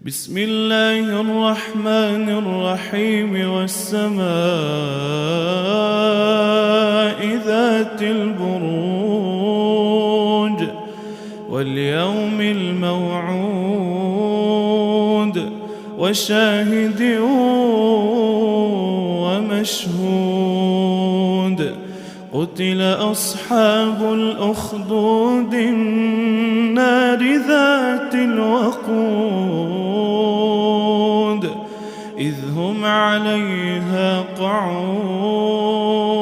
بسم الله الرحمن الرحيم والسماء ذات البروج واليوم الموعود وشاهد ومشهود قتل أصحاب الأخدود النار ذات الوقود إذ هم عليها قعود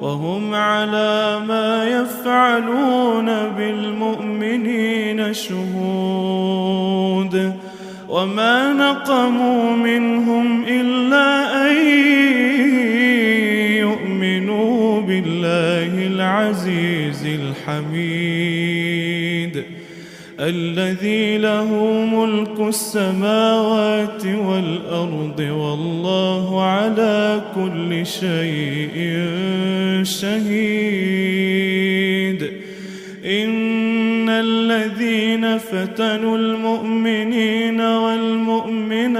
وهم على ما يفعلون بالمؤمنين شهود وما نقموا منهم إلا أن يؤمنوا بالله العزيز الحميد الذي له ملك السماوات والأرض والله على كل شيء شهيد إن الذين فتنوا المؤمنين والمؤمنات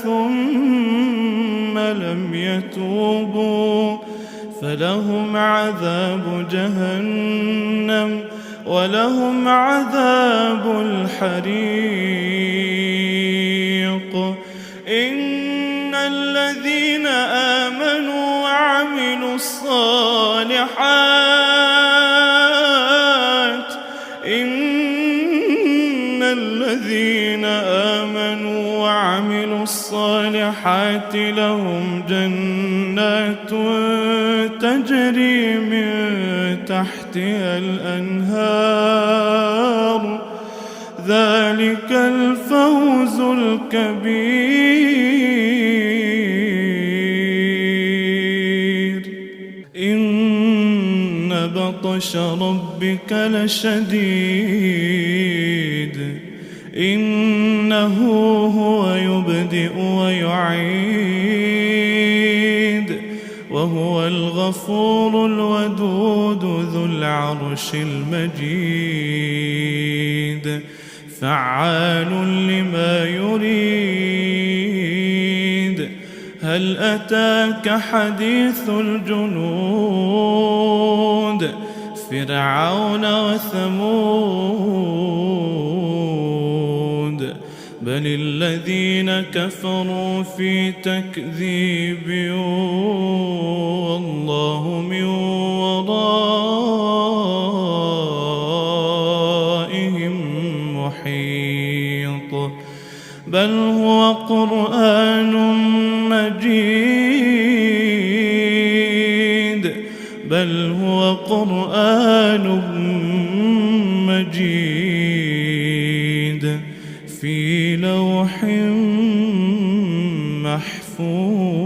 ثم لم يتوبوا فلهم عذاب جهنم ولهم عذاب الحريق إن الذين آمنوا وعملوا الصالحات لهم جنات تجري من تحتها الأنهار ذلك الفوز الكبير إن بطش ربك لشديد إنه هو يبدئ ويعيد وهو الغفور الودود ذو العرش المجيد فعال لما يريد هل أتاك حديث الجنود فرعون وثمود بل الذين كفروا في تكذيب والله من ورائهم محيط بل هو قرآن مجيد بل هو قرآن مجيد في لوح محفوظ